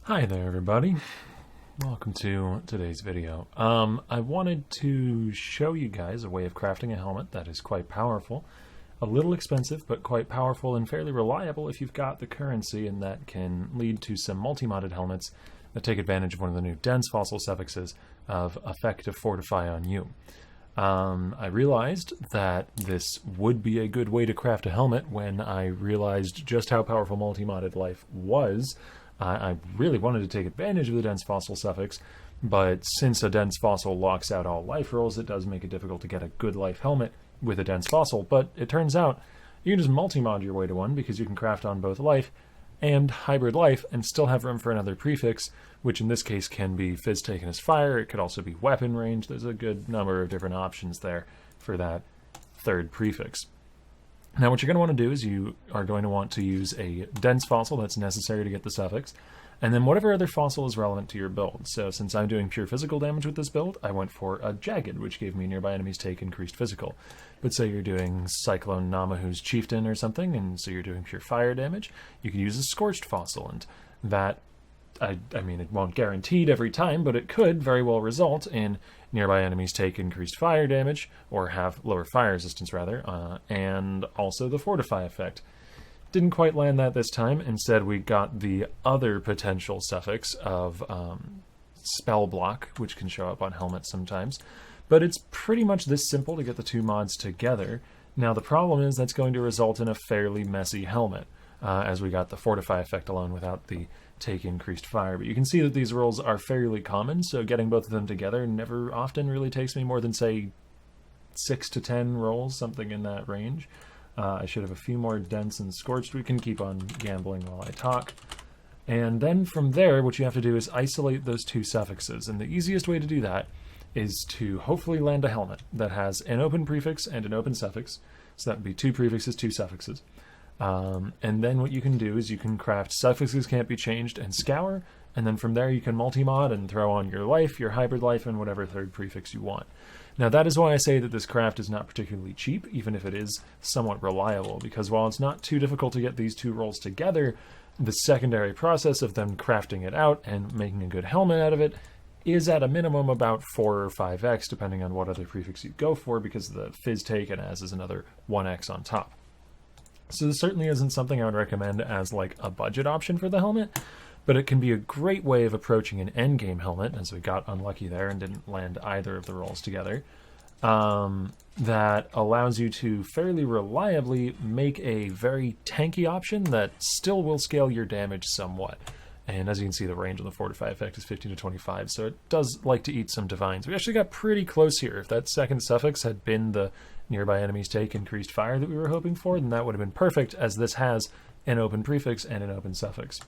Hi there, everybody. Welcome to today's video. I wanted to show you guys a way of crafting a helmet that is quite powerful. A little expensive, but quite powerful and fairly reliable if you've got the currency, and that can lead to some multi-modded helmets that take advantage of one of the new dense fossil suffixes of Effect Fortify on you. I realized that this would be a good way to craft a helmet when I realized just how powerful multi-modded life was. I really wanted to take advantage of the dense fossil suffix, but since a dense fossil locks out all life rolls, it does make it difficult to get a good life helmet with a dense fossil. But it turns out you can just multi-mod your way to one, because you can craft on both life and hybrid life and still have room for another prefix, which in this case can be fizz taken as fire. It could also be weapon range. There's a good number of different options there for that third prefix. Now what you're going to want to do is you are going to want to use a dense fossil that's necessary to get the suffix, and then whatever other fossil is relevant to your build. So since I'm doing pure physical damage with this build, I went for a jagged, which gave me nearby enemies take increased physical. But say you're doing Cyclone Namahu's Chieftain or something, and so you're doing pure fire damage, you can use a scorched fossil, and that, I mean, it won't guaranteed every time, but it could very well result in nearby enemies take increased fire damage, or have lower fire resistance rather, and also the Fortify effect. Didn't quite land that this time. Instead, we got the other potential suffix of spell block, which can show up on helmets sometimes. But it's pretty much this simple to get the two mods together. Now the problem is that's going to result in a fairly messy helmet, as we got the Fortify effect alone without the take increased fire. But you can see that these rolls are fairly common, so getting both of them together never often really takes me more than, say, 6 to 10 rolls, something in that range. I should have a few more dense and scorched. We can keep on gambling while I talk. And then from there, what you have to do is isolate those two suffixes. And the easiest way to do that is to hopefully land a helmet that has an open prefix and an open suffix. So that would be two prefixes, two suffixes. And then what you can do is you can craft suffixes can't be changed and scour. And then from there you can multi-mod and throw on your life, your hybrid life, and whatever third prefix you want. Now that is why I say that this craft is not particularly cheap, even if it is somewhat reliable, because while it's not too difficult to get these two rolls together, the secondary process of them crafting it out and making a good helmet out of it is at a minimum about 4 or 5x, depending on what other prefix you go for, because the fizz taken as is another 1x on top. So this certainly isn't something I would recommend as like a budget option for the helmet, but it can be a great way of approaching an endgame helmet, as we got unlucky there and didn't land either of the rolls together, that allows you to fairly reliably make a very tanky option that still will scale your damage somewhat. And as you can see, the range on the Fortify effect is 15 to 25, so it does like to eat some divines. We actually got pretty close here. If that second suffix had been the nearby enemies take increased fire that we were hoping for, then that would have been perfect, as this has an open prefix and an open suffix.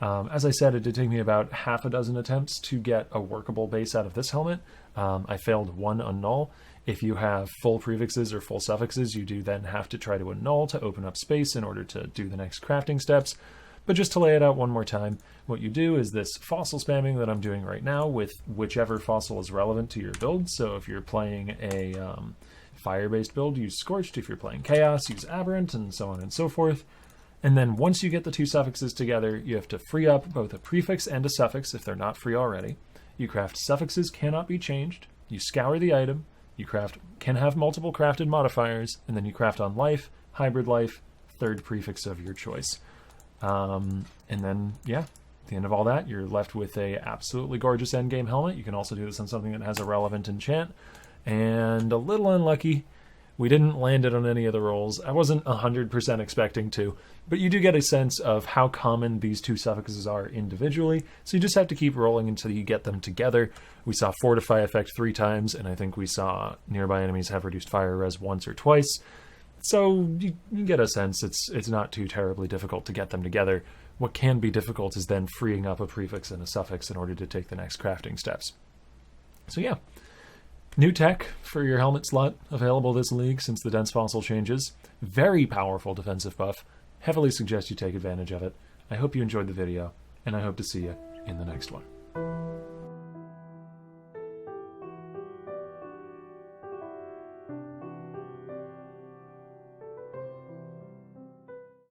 As I said, it did take me about half a dozen attempts to get a workable base out of this helmet. I failed one annul. If you have full prefixes or full suffixes, you do then have to try to annul to open up space in order to do the next crafting steps. But just to lay it out one more time, what you do is this fossil spamming that I'm doing right now with whichever fossil is relevant to your build. So if you're playing a fire-based build, use Scorched. If you're playing Chaos, use Aberrant, and so on and so forth. And then once you get the two suffixes together, you have to free up both a prefix and a suffix if they're not free already. You craft suffixes cannot be changed. You scour the item. You can have multiple crafted modifiers, and then you craft on life, hybrid life, third prefix of your choice. And then, yeah, at the end of all that, you're left with a absolutely gorgeous endgame helmet. You can also do this on something that has a relevant enchant. And a little unlucky, we didn't land it on any of the rolls. I wasn't 100% expecting to, but you do get a sense of how common these two suffixes are individually, so you just have to keep rolling until you get them together. We saw Fortify effect 3 times, and I think we saw nearby enemies have reduced fire res once or twice. So you get a sense it's not too terribly difficult to get them together. What can be difficult is then freeing up a prefix and a suffix in order to take the next crafting steps. So yeah. New tech for your helmet slot available this league since the dense fossil changes. Very powerful defensive buff. Heavily suggest you take advantage of it. I hope you enjoyed the video, and I hope to see you in the next one.